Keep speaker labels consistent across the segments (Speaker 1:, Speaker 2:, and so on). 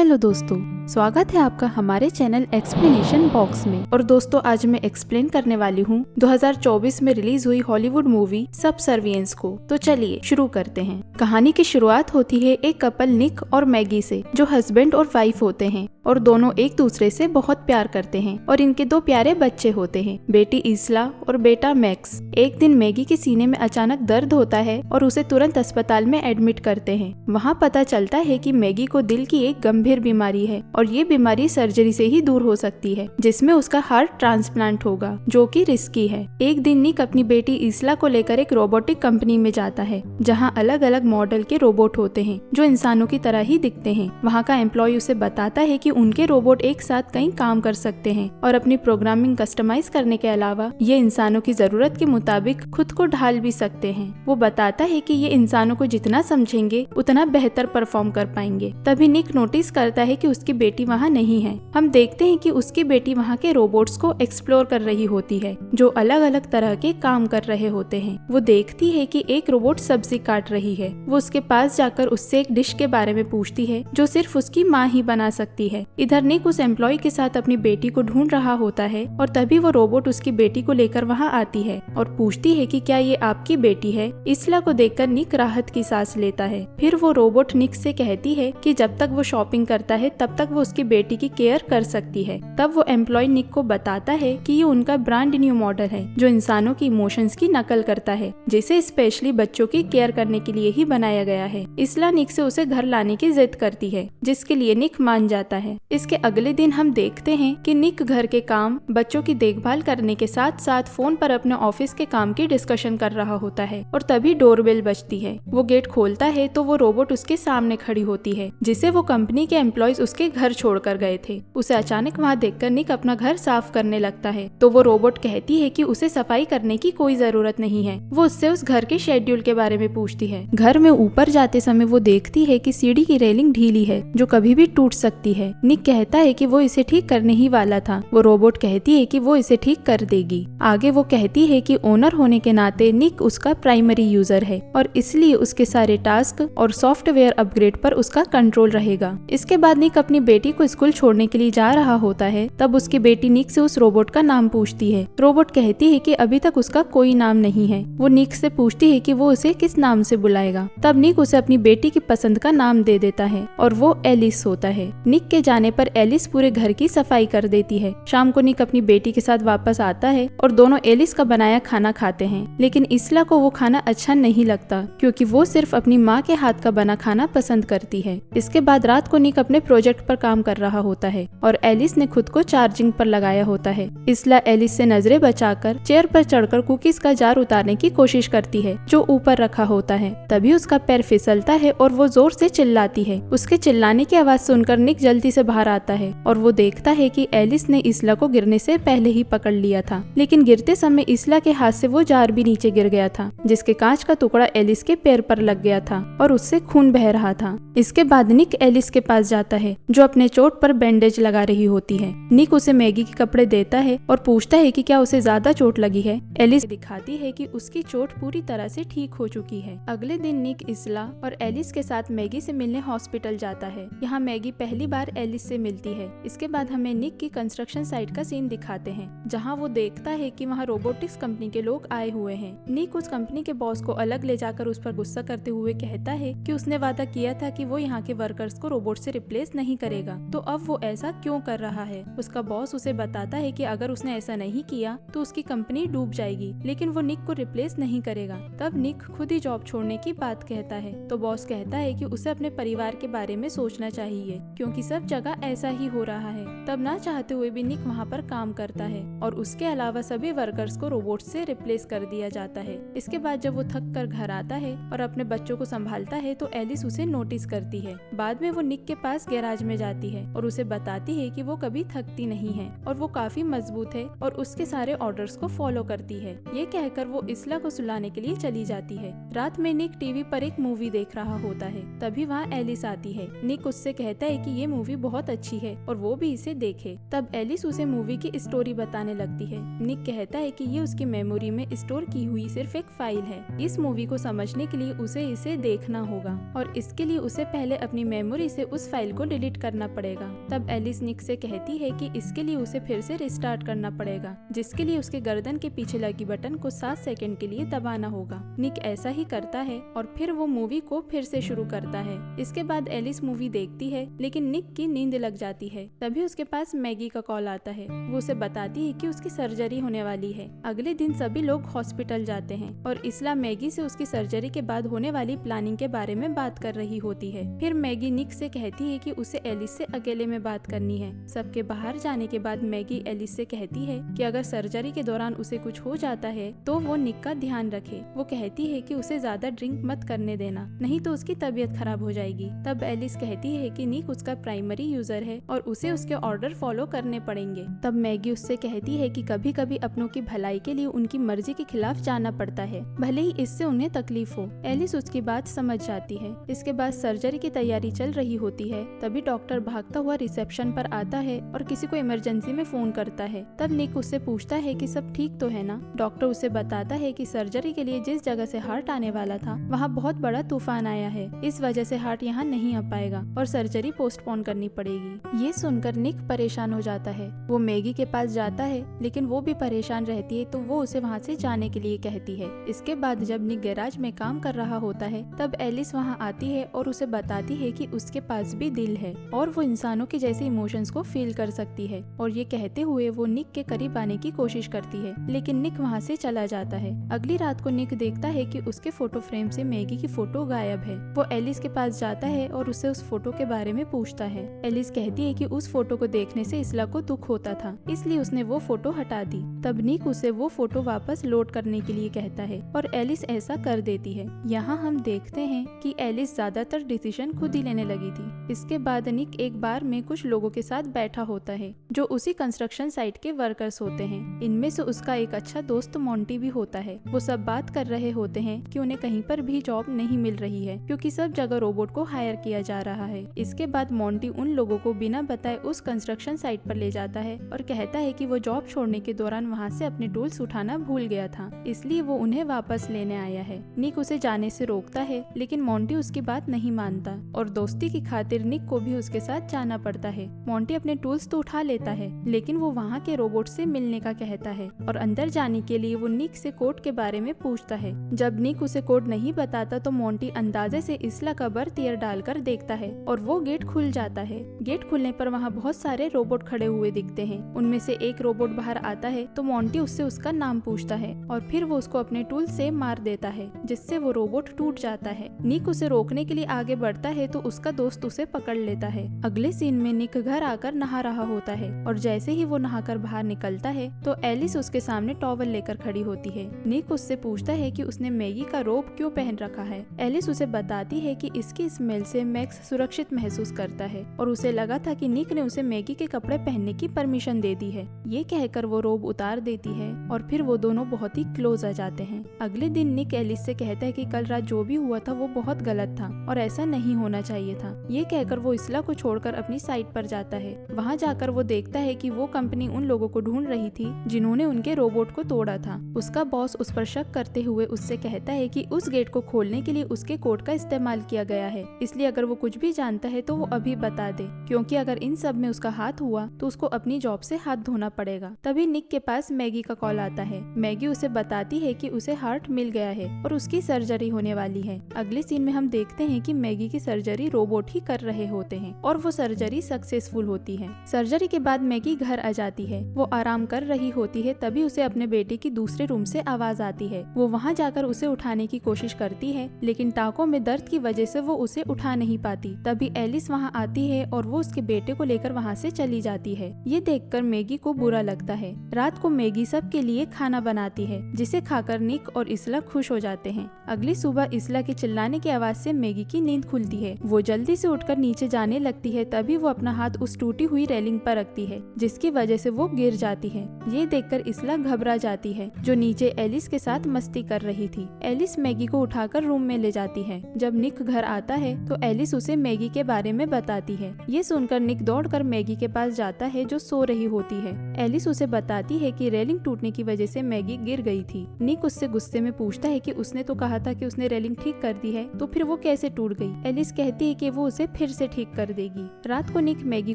Speaker 1: Hello दोस्तों, स्वागत है आपका हमारे चैनल एक्सप्लेनेशन बॉक्स में। और दोस्तों, आज मैं एक्सप्लेन करने वाली हूँ 2024 में रिलीज हुई हॉलीवुड मूवी सबसर्विएंस को। तो चलिए शुरू करते हैं। कहानी की शुरुआत होती है एक कपल निक और मैगी से, जो हस्बैंड और वाइफ होते हैं और दोनों एक दूसरे से बहुत प्यार करते हैं और इनके दो प्यारे बच्चे होते हैं, बेटी इसला और बेटा मैक्स। एक दिन मैगी के सीने में अचानक दर्द होता है और उसे तुरंत अस्पताल में एडमिट करते हैं। वहाँ पता चलता है कि मैगी को दिल की एक गंभीर बीमारी है और ये बीमारी सर्जरी से ही दूर हो सकती है, जिसमें उसका हार्ट ट्रांसप्लांट होगा, जो कि रिस्की है। एक दिन निक अपनी बेटी इसला को लेकर एक रोबोटिक कंपनी में जाता है, जहाँ अलग अलग मॉडल के रोबोट होते हैं जो इंसानों की तरह ही दिखते हैं। वहाँ का एम्प्लॉय उसे बताता है कि उनके रोबोट एक साथ कई काम कर सकते हैं और अपनी प्रोग्रामिंग कस्टमाइज करने के अलावा ये इंसानों की जरूरत के मुताबिक खुद को ढाल भी सकते हैं। वो बताता है कि ये इंसानों को जितना समझेंगे उतना बेहतर परफॉर्म कर पाएंगे। तभी निक नोटिस करता है कि उसकी बेटी वहाँ नहीं है। हम देखते हैं कि उसकी बेटी वहाँ के रोबोट्स को एक्सप्लोर कर रही होती है, जो अलग अलग तरह के काम कर रहे होते हैं। वो देखती है कि एक रोबोट सब्जी काट रही है। वो उसके पास जाकर उससे एक डिश के बारे में पूछती है जो सिर्फ उसकी माँ ही बना सकती है। इधर निक उस एम्प्लॉय के साथ अपनी बेटी को ढूंढ रहा होता है और तभी वो रोबोट उसकी बेटी को लेकर वहाँ आती है और पूछती है कि क्या ये आपकी बेटी है। इसला को देखकर निक राहत की सांस लेता है। फिर वो रोबोट निक से कहती है कि जब तक वो शॉपिंग करता है तब तक वो उसकी बेटी की केयर कर सकती है। तब वो एम्प्लॉय निक को बताता है कि ये उनका ब्रांड न्यू मॉडल है जो इंसानों की इमोशंस की नकल करता है, जिसे स्पेशली बच्चों की केयर करने के लिए ही बनाया गया है। इसला निक से उसे घर लाने की जिद करती है, जिसके लिए निक मान जाता है। इसके अगले दिन हम देखते हैं कि निक घर के काम, बच्चों की देखभाल करने के साथ साथ फोन पर अपने ऑफिस के काम की डिस्कशन कर रहा होता है और तभी डोरबेल बजती है। वो गेट खोलता है तो वो रोबोट उसके सामने खड़ी होती है, जिसे वो कंपनी के एम्प्लॉयज उसके घर छोड़कर गए थे। उसे अचानक वहाँ देखकर निक अपना घर साफ करने लगता है, तो वो रोबोट कहती है कि उसे सफाई करने की कोई जरूरत नहीं है। वो उससे उस घर के शेड्यूल के बारे में पूछती है। घर में ऊपर जाते समय वो देखती है कि सीढ़ी की रेलिंग ढीली है, जो कभी भी टूट सकती है। निक कहता है कि वो इसे ठीक करने ही वाला था। वो रोबोट कहती है कि वो इसे ठीक कर देगी। आगे वो कहती है कि ओनर होने के नाते निक उसका प्राइमरी यूजर है और इसलिए उसके सारे टास्क और सॉफ्टवेयर अपग्रेड पर उसका कंट्रोल रहेगा। इसके बाद निक अपनी बेटी को स्कूल छोड़ने के लिए जा रहा होता है। तब उसकी बेटी निक से उस रोबोट का नाम पूछती है। रोबोट कहती है कि अभी तक उसका कोई नाम नहीं है। वो निक से पूछती है कि वो उसे किस नाम से बुलाएगा। तब निक उसे अपनी बेटी की पसंद का नाम दे देता है और वो एलिस होता है। निक के जाने पर एलिस पूरे घर की सफाई कर देती है। शाम को निक अपनी बेटी के साथ वापस आता है और दोनों एलिस का बनाया खाना खाते हैं, लेकिन इसला को वो खाना अच्छा नहीं लगता क्योंकि वो सिर्फ अपनी माँ के हाथ का बना खाना पसंद करती है। इसके बाद रात को निक अपने प्रोजेक्ट पर काम कर रहा होता है और एलिस ने खुद को चार्जिंग पर लगाया होता है। इसला एलिस से नजरें बचाकर चेयर पर चढ़कर कुकीज का जार उतारने की कोशिश करती है जो ऊपर रखा होता है। तभी उसका पैर फिसलता है और वो जोर से चिल्लाती है। उसके चिल्लाने की आवाज सुनकर निक जल्दी से बाहर आता है और वो देखता है कि एलिस ने इसला को गिरने से पहले ही पकड़ लिया था, लेकिन गिरते समय इसला के हाथ से वो जार भी नीचे गिर गया था, जिसके कांच का टुकड़ा एलिस के पैर पर लग गया था और उससे खून बह रहा था। इसके बाद निक एलिस के पास जाता है, जो अपने चोट पर बैंडेज लगा रही होती है। निक उसे मैगी के कपड़े देता है और पूछता है कि क्या उसे ज्यादा चोट लगी है। एलिस दिखाती है कि उसकी चोट पूरी तरह से ठीक हो चुकी है। अगले दिन निक इसला और एलिस के साथ मैगी से मिलने हॉस्पिटल जाता है। यहाँ मैगी पहली बार एलिस से मिलती है। इसके बाद हमें निक की कंस्ट्रक्शन साइट का सीन दिखाते हैं, जहाँ वो देखता है कि वहाँ रोबोटिक्स कंपनी के लोग आए हुए हैं। निक उस कंपनी के बॉस को अलग ले जाकर उस पर गुस्सा करते हुए कहता है कि उसने वादा किया था कि वो यहाँ के वर्कर्स को रोबोट से रिप्लेस नहीं करेगा, तो अब वो ऐसा क्यों कर रहा है। उसका बॉस उसे बताता है कि अगर उसने ऐसा नहीं किया तो उसकी कंपनी डूब जाएगी, लेकिन वो निक को रिप्लेस नहीं करेगा। तब निक खुद ही जॉब छोड़ने की बात कहता है, तो बॉस कहता है कि उसे अपने परिवार के बारे में सोचना चाहिए क्योंकि सब जगह ऐसा ही हो रहा है। तब ना चाहते हुए भी निक वहाँ पर काम करता है और उसके अलावा सभी वर्कर्स को रोबोट से रिप्लेस कर दिया जाता है। इसके बाद जब वो थक कर घर आता है और अपने बच्चों को संभालता है तो एलिस उसे नोटिस करती है। बाद में वो निक के पास गैराज में जाती है और उसे बताती है कि वो कभी थकती नहीं है और वो काफी मजबूत है और उसके सारे ऑर्डर्स को फॉलो करती है। ये कहकर वो इसला को सुलाने के लिए चली जाती है। रात में निक टीवी पर एक मूवी देख रहा होता है। तभी वहाँ एलिस आती है। निक उससे कहता है कि ये मूवी बहुत अच्छी है और वो भी इसे देखे। तब एलिस उसे मूवी की स्टोरी बताने लगती है। निक कहता है कि ये उसकी मेमोरी में स्टोर की हुई सिर्फ एक फाइल है। इस मूवी को समझने के लिए उसे इसे देखना होगा और इसके लिए उसे पहले अपनी मेमोरी से उस फाइल को डिलीट करना करना पड़ेगा। तब एलिस निक से कहती है कि इसके लिए उसे फिर से रिस्टार्ट करना पड़ेगा, जिसके लिए उसके गर्दन के पीछे लगी बटन को 7 सेकंड के लिए दबाना होगा। निक ऐसा ही करता है और फिर वो मूवी को फिर से शुरू करता है। इसके बाद एलिस मूवी देखती है, लेकिन निक की नींद लग जाती है। तभी उसके पास मैगी का कॉल आता है। वो उसे बताती है कि उसकी सर्जरी होने वाली है। अगले दिन सभी लोग हॉस्पिटल जाते हैं और इसला मैगी से उसकी सर्जरी के बाद होने वाली प्लानिंग के बारे में बात कर रही होती है। फिर मैगी निक से कहती है कि उसे एलिस से अकेले में बात करनी है। सबके बाहर जाने के बाद मैगी एलिस से कहती है कि अगर सर्जरी के दौरान उसे कुछ हो जाता है तो वो निक का ध्यान रखे। वो कहती है कि उसे ज्यादा ड्रिंक मत करने देना, नहीं तो उसकी तबीयत खराब हो जाएगी। तब एलिस कहती है कि निक उसका प्राइमरी यूजर है और उसे उसके ऑर्डर फॉलो करने पड़ेंगे। तब मैगी उससे कहती है कि कभी कभी अपनों की भलाई के लिए उनकी मर्जी के खिलाफ जाना पड़ता है, भले ही इससे उन्हें तकलीफ हो। एलिस उसकी बात समझ जाती है। इसके बाद सर्जरी की तैयारी चल रही होती है। तभी डॉक्टर भागता हुआ रिसेप्शन पर आता है और किसी को इमरजेंसी में फोन करता है। तब निक उससे पूछता है कि सब ठीक तो है ना। डॉक्टर उसे बताता है कि सर्जरी के लिए जिस जगह से हार्ट आने वाला था वहाँ बहुत बड़ा तूफान आया है, इस वजह से हार्ट यहाँ नहीं आ पाएगा और सर्जरी पोस्टपोन करनी पड़ेगी। ये सुनकर निक परेशान हो जाता है। वो मैगी के पास जाता है, लेकिन वो भी परेशान रहती है तो वो उसे वहाँ से जाने के लिए कहती है। इसके बाद जब निक गैराज में काम कर रहा होता है तब एलिस वहाँ आती है और उसे बताती है कि उसके पास भी दिल है और वो इंसानों के जैसे इमोशंस को फील कर सकती है। और ये कहते हुए वो निक के करीब आने की कोशिश करती है, लेकिन निक वहाँ से चला जाता है। अगली रात को निक देखता है कि उसके फोटो फ्रेम से मैगी की फोटो गायब है। वो एलिस के पास जाता है और उससे उस फोटो के बारे में पूछता है। एलिस कहती है कि उस फोटो को देखने से इसला को दुख होता था, इसलिए उसने वो फोटो हटा दी। तब निक उसे वो फोटो वापस लोड करने के लिए कहता है और एलिस ऐसा कर देती है। यहाँ हम देखते हैं कि एलिस ज्यादातर डिसीजन खुद ही लेने लगी थी। इसके बाद निक एक बार में कुछ लोगों के साथ बैठा होता है जो उसी कंस्ट्रक्शन साइट के वर्कर्स होते हैं। इनमें से उसका एक अच्छा दोस्त मोंटी भी होता है। वो सब बात कर रहे होते हैं कि उन्हें कहीं पर भी जॉब नहीं मिल रही है क्योंकि सब जगह रोबोट को हायर किया जा रहा है। इसके बाद मोंटी उन लोगों को बिना बताए उस कंस्ट्रक्शन साइट पर ले जाता है और कहता है कि वो जॉब छोड़ने के दौरान वहाँ से अपने टूल्स उठाना भूल गया था, इसलिए वो उन्हें वापस लेने आया है। निक उसे जाने से रोकता है, लेकिन मोंटी उसकी बात नहीं मानता और दोस्ती की खातिर निक को भी उसके साथ जाना पड़ता है। मोंटी अपने टूल्स तो उठा लेता है, लेकिन वो वहाँ के रोबोट से मिलने का कहता है और अंदर जाने के लिए वो निक से कोड के बारे में पूछता है। जब निक उसे कोड नहीं बताता तो मोंटी अंदाजे से इसला का बर्थ ईयर डालकर देखता है और वो गेट खुल जाता है। गेट खुलने पर वहाँ बहुत सारे रोबोट खड़े हुए दिखते हैं। उनमें से एक रोबोट बाहर आता है तो मोंटी उससे उसका नाम पूछता है और फिर वो उसको अपने टूल से मार देता है, जिससे वो रोबोट टूट जाता है। निक उसे रोकने के लिए आगे बढ़ता है तो उसका दोस्त उसे पकड़ लेता है। अगले सीन में निक घर आकर नहा रहा होता है और जैसे ही वो नहाकर बाहर निकलता है तो एलिस उसके सामने टॉवल लेकर खड़ी होती है। निक उससे पूछता है कि उसने मैगी का रोब क्यों पहन रखा है। एलिस उसे बताती है कि इसकी स्मेल से मैक्स सुरक्षित महसूस करता है और उसे लगा था कि निक ने उसे मैगी के कपड़े पहनने की परमिशन दे दी है। ये कहकर वो रोब उतार देती है और फिर वो दोनों बहुत ही क्लोज आ जाते हैं। अगले दिन निक एलिस से कहता है कि कल रात जो भी हुआ था वो बहुत गलत था और ऐसा नहीं होना चाहिए था। ये कहकर वो इसला को छोड़कर अपनी साइट पर जाता है। वहाँ जाकर वो देखता है कि वो कंपनी उन लोगों को ढूंढ रही थी जिन्होंने उनके रोबोट को तोड़ा था। उसका बॉस उस पर शक करते हुए उससे कहता है कि उस गेट को खोलने के लिए उसके कोड का इस्तेमाल किया गया है, इसलिए अगर वो कुछ भी जानता है तो वो अभी बता दे, क्योंकि अगर इन सब में उसका हाथ हुआ तो उसको अपनी जॉब से हाथ धोना पड़ेगा। तभी निक के पास मैगी का कॉल आता है। मैगी उसे बताती है कि उसे हार्ट मिल गया है और उसकी सर्जरी होने वाली है। अगले सीन में हम देखते हैं कि मैगी की सर्जरी रोबोट ही कर रहे होते हैं और वो सर्जरी सक्सेसफुल होती है। सर्जरी के बाद मैगी घर आ जाती है। वो आराम कर रही होती है, तभी उसे अपने बेटे की दूसरे रूम से आवाज आती है। वो वहाँ जाकर उसे उठाने की कोशिश करती है, लेकिन टांकों में दर्द की वजह से वो उसे उठा नहीं पाती। तभी एलिस वहाँ आती है और वो उसके बेटे को लेकर वहाँ से चली जाती है। ये देखकर मैगी को बुरा लगता है। रात को मैगी सबके लिए खाना बनाती है, जिसे खाकर निक और इसला खुश हो जाते हैं। अगली सुबह इसला के चिल्लाने की आवाज से मैगी की नींद खुलती है। वो जल्दी से उठकर नीचे जाने लगती है, तभी वो अपना हाथ उस टूटी हुई रेलिंग पर रखती है, जिसकी वजह से वो गिर जाती है। ये देखकर इसला घबरा जाती है, जो नीचे एलिस के साथ मस्ती कर रही थी। एलिस मैगी को उठाकर रूम में ले जाती है। जब निक घर आता है तो एलिस उसे मैगी के बारे में बताती है। ये सुनकर निक दौड़कर मैगी के पास जाता है, जो सो रही होती है। एलिस उसे बताती है कि रेलिंग टूटने की वजह से मैगी गिर गई थी। निक उससे गुस्से में पूछता है कि उसने तो कहा था कि उसने रेलिंग ठीक कर दी है, तो फिर वो कैसे टूट गई। एलिस कहती है कि वो उसे फिर से ठीक कर देगी। रात को निक मैगी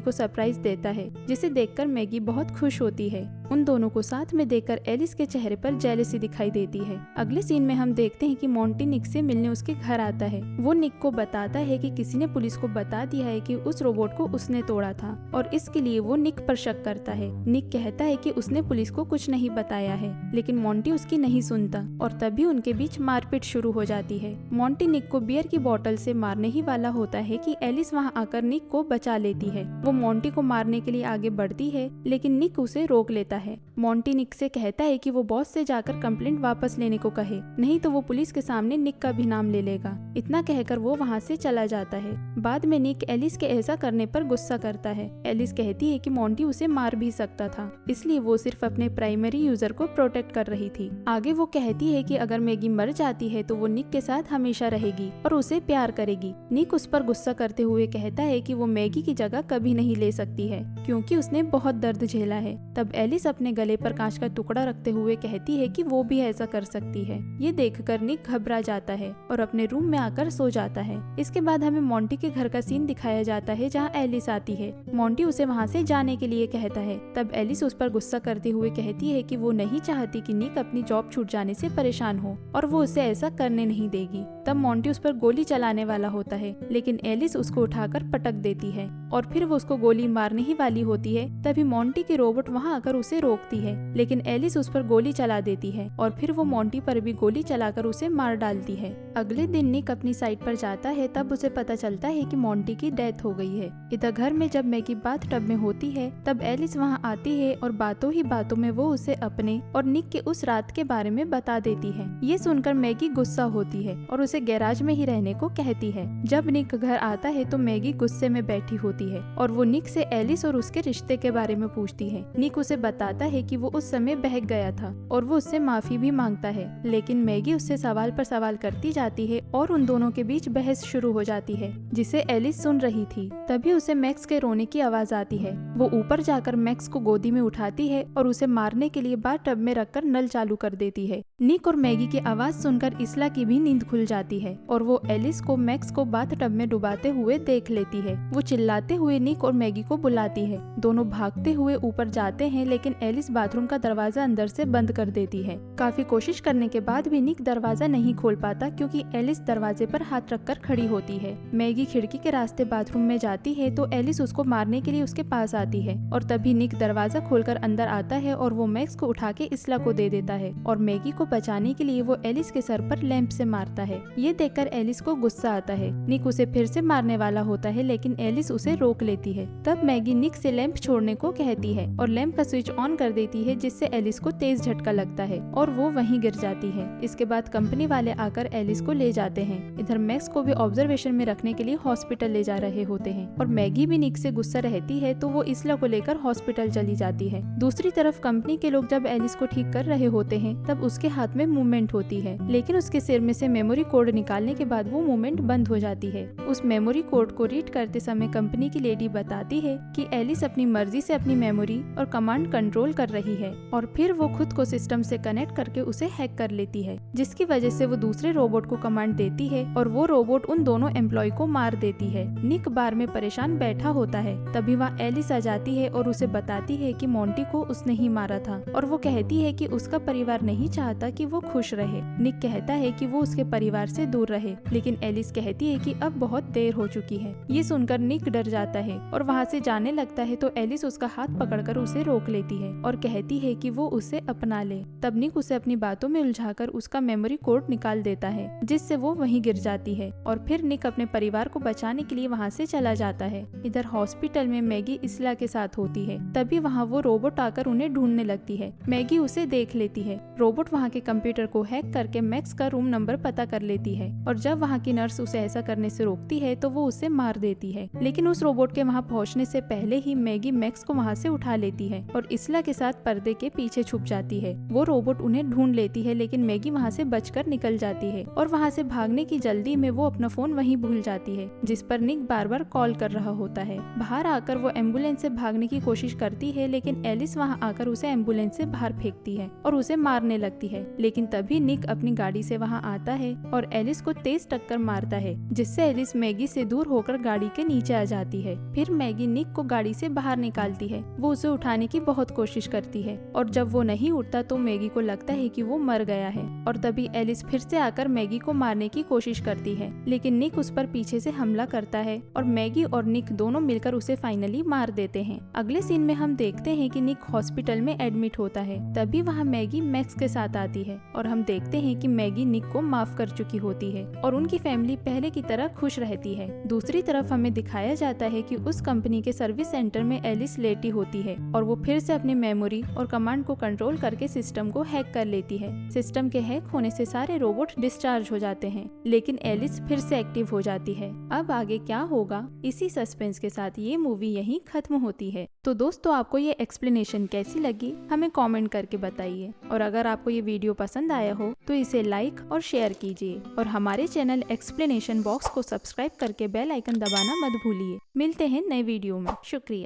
Speaker 1: को सरप्राइज देता है, जिसे देखकर मैगी बहुत खुश होती है। उन दोनों को साथ में देखकर एलिस के चेहरे पर जेलसी दिखाई देती है। अगले सीन में हम देखते हैं कि मोंटी निक से मिलने उसके घर आता है। वो निक को बताता है कि किसी ने पुलिस को बता दिया है कि उस रोबोट को उसने तोड़ा था और इसके लिए वो निक पर शक करता है। निक कहता है कि उसने पुलिस को कुछ नहीं बताया है, लेकिन मोंटी उसकी नहीं सुनता और तभी उनके बीच मारपीट शुरू हो जाती है। मोंटी निक को बियर की बोतल से मारने ही वाला होता है कि एलिस वहाँ आकर निक को बचा लेती है। वो मोंटी को मारने के लिए आगे बढ़ती है, लेकिन निक उसे रोक लेता है। मोंटी निक से कहता है कि वो बॉस से जाकर कंप्लेंट वापस लेने को कहे, नहीं तो वो पुलिस के सामने निक का भी नाम ले लेगा। इतना कहकर वो वहाँ से चला जाता है। बाद में निक एलिस के ऐसा करने पर गुस्सा करता है। एलिस कहती है कि मोंटी उसे मार भी सकता था, इसलिए वो सिर्फ अपने प्राइमरी यूजर को प्रोटेक्ट कर रही थी। आगे वो कहती है कि अगर मैगी मर जाती है तो वो निक के साथ हमेशा रहेगी और उसे प्यार करेगी। निक उस पर गुस्सा करते हुए कहता है कि वो मैगी की जगह कभी नहीं ले सकती है, क्योंकि उसने बहुत दर्द झेला है। तब एलिस अपने गले पर कांच का टुकड़ा रखते हुए कहती है कि वो भी ऐसा कर सकती है। ये देखकर निक घबरा जाता है और अपने रूम में आकर सो जाता है। इसके बाद हमें मोंटी के घर का सीन दिखाया जाता है, जहाँ एलिस आती है। मोंटी उसे वहाँ से जाने के लिए कहता है। तब एलिस उस पर गुस्सा करते हुए कहती है कि वो नहीं चाहती कि निक अपनी जॉब छूट जाने से परेशान हो और वो उसे ऐसा करने नहीं देगी। तब मोंटी उस पर गोली चलाने वाला होता है, लेकिन एलिस उसको उठाकर पटक देती है और फिर वो उसको गोली मारने ही वाली होती है। तभी मोंटी की रोबोट वहाँ आकर उसे रोकती है, लेकिन एलिस उस पर गोली चला देती है और फिर वो मोंटी पर भी गोली चलाकर उसे मार डालती है। अगले दिन निक अपनी साइट पर जाता है, तब उसे पता चलता है कि मोंटी की डेथ हो गई है। इधर घर में जब मैगी बाथ टब में होती है, तब एलिस वहाँ आती है और बातों ही बातों में वो उसे अपने और निक के उस रात के बारे में बता देती है। ये सुनकर मैगी गुस्सा होती है और उसे गैराज में ही रहने को कहती है। जब निक घर आता है तो मैगी गुस्से में बैठी होती है और वो निक से एलिस और उसके रिश्ते के बारे में पूछती है। निक उसे बताता है कि वो उस समय बहक गया था और वो उससे माफी भी मांगता है, लेकिन मैगी उससे सवाल पर सवाल करती जाती है और उन दोनों के बीच बहस शुरू हो जाती है, जिसे एलिस सुन रही थी। तभी उसे मैक्स के रोने की आवाज आती है। वो ऊपर जाकर मैक्स को गोदी में उठाती है और उसे मारने के लिए बाथ टब में रखकर नल चालू कर देती है। निक और मैगी की आवाज सुनकर इसला की भी नींद खुल जाती है और वो एलिस को मैक्स को बाथ टब में डुबाते हुए देख लेती है। वो चिल्लाते हुए निक और मैगी को बुलाती है। दोनों भागते हुए ऊपर जाते हैं, लेकिन एलिस बाथरूम का दरवाजा अंदर से बंद कर देती है। काफी कोशिश करने के बाद भी निक दरवाजा नहीं खोल पाता, क्योंकि एलिस दरवाजे पर हाथ रखकर खड़ी होती है। मैगी खिड़की के रास्ते बाथरूम में जाती है तो एलिस उसको मारने के लिए उसके पास आती है और तभी निक दरवाजा खोलकर अंदर आता है और वो मैक्स को उठा के इसला को दे देता है और मैगी को बचाने के लिए वो एलिस के सर पर लैंप से मारता है। ये देखकर एलिस को गुस्सा आता है। निक उसे फिर से मारने वाला होता है, लेकिन एलिस उसे रोक लेती है। तब मैगी निक से लैंप छोड़ने को कहती है और लैंप का स्विच ऑन कर देती है, जिससे एलिस को तेज झटका लगता है और वो वहीं गिर जाती है। इसके बाद कंपनी वाले आकर एलिस को ले जाते हैं। इधर मैक्स को भी ऑब्जर्वेशन में रखने के लिए हॉस्पिटल ले जा रहे होते हैं और मैगी भी निक से गुस्सा रहती है, तो वो इसला को लेकर हॉस्पिटल चली जाती है। दूसरी तरफ कंपनी के लोग जब एलिस को ठीक कर रहे होते हैं, तब उसके हाथ में मूवमेंट होती है, लेकिन उसके सिर में से मेमोरी कोड निकालने के बाद वो मूवमेंट बंद हो जाती है। उस मेमोरी कोड को रीड करते समय कंपनी की लेडी बताती है कि एलिस अपनी मर्जी से अपनी मेमोरी और कमांड कंट्रोल कर रही है और फिर वो खुद को सिस्टम से कनेक्ट करके उसे हैक कर लेती है, जिसकी वजह से वो दूसरे रोबोट को कमांड देती है और वो रोबोट उन दोनों एम्प्लॉय को मार देती है। निक बार में परेशान बैठा होता है, तभी वहाँ एलिस आ जाती है और उसे बताती है कि मोंटी को उसने ही मारा था और वो कहती है कि उसका परिवार नहीं चाहता कि वो खुश रहे। निक कहता है कि वो उसके परिवार से दूर रहे, लेकिन एलिस कहती है कि अब बहुत देर हो चुकी है। ये सुनकर निक डर जाता है और वहाँ से जाने लगता है, तो एलिस उसका हाथ पकड़कर उसे रोक लेती है और कहती है कि वो उसे अपना ले। तब निक उसे अपनी बातों में उलझाकर उसका मेमोरी कोड निकाल देता है, जिससे वो वहीं गिर जाती है और फिर निक अपने परिवार को बचाने के लिए वहाँ से चला जाता है। इधर हॉस्पिटल में मैगी इसला के साथ होती है, तभी वहाँ वो रोबोट आकर उन्हें ढूंढने लगती है। मैगी उसे देख लेती है। रोबोट वहाँ के कंप्यूटर को हैक करके मैक्स का रूम नंबर पता कर लेती है और जब वहाँ की नर्स उसे ऐसा करने से रोकती है तो वो उसे मार देती है, लेकिन उस रोबोट के वहाँ पहुँचने से पहले ही मैगी मैक्स को वहाँ से उठा लेती है और टेस्ला के साथ पर्दे के पीछे छुप जाती है। वो रोबोट उन्हें ढूंढ लेती है, लेकिन मैगी वहाँ से बचकर निकल जाती है और वहाँ से भागने की जल्दी में वो अपना फोन वहीं भूल जाती है, जिस पर निक बार बार कॉल कर रहा होता है। बाहर आकर वो एम्बुलेंस से भागने की कोशिश करती है, लेकिन एलिस वहाँ आकर उसे एम्बुलेंस से बाहर फेंकती है और उसे मारने लगती है। लेकिन तभी निक अपनी गाड़ी से वहाँ आता है और एलिस को तेज टक्कर मारता है, जिससे एलिस मैगी से दूर होकर गाड़ी के नीचे आ जाती है। फिर मैगी निक को गाड़ी से बाहर निकालती है। वो उसे उठाने की बहुत कोशिश करती है और जब वो नहीं उठता तो मैगी को लगता है कि वो मर गया है और तभी एलिस फिर से आकर मैगी को मारने की कोशिश करती है, लेकिन निक उस पर पीछे से हमला करता है और मैगी और निक दोनों मिलकर उसे फाइनली मार देते हैं। अगले सीन में हम देखते हैं कि निक हॉस्पिटल में एडमिट होता है। तभी वहाँ मैगी मैक्स के साथ आती है और हम देखते हैं कि मैगी निक को माफ कर चुकी होती है और उनकी फैमिली पहले की तरह खुश रहती है। दूसरी तरफ हमें दिखाया जाता है कि उस कंपनी के सर्विस सेंटर में एलिस लेटी होती है और वो फिर से अपनी मेमोरी और कमांड को कंट्रोल करके सिस्टम को हैक कर लेती है। सिस्टम के हैक होने से सारे रोबोट डिस्चार्ज हो जाते हैं, लेकिन एलिस फिर से एक्टिव हो जाती है। अब आगे क्या होगा, इसी सस्पेंस के साथ ये मूवी यहीं खत्म होती है। तो दोस्तों, आपको ये एक्सप्लेनेशन कैसी लगी हमें कमेंट करके बताइए और अगर आपको ये वीडियो पसंद आया हो तो इसे लाइक और शेयर कीजिए और हमारे चैनल एक्सप्लेनेशन बॉक्स को सब्सक्राइब करके बेल आइकन दबाना मत भूलिए। मिलते हैं नए वीडियो में। शुक्रिया।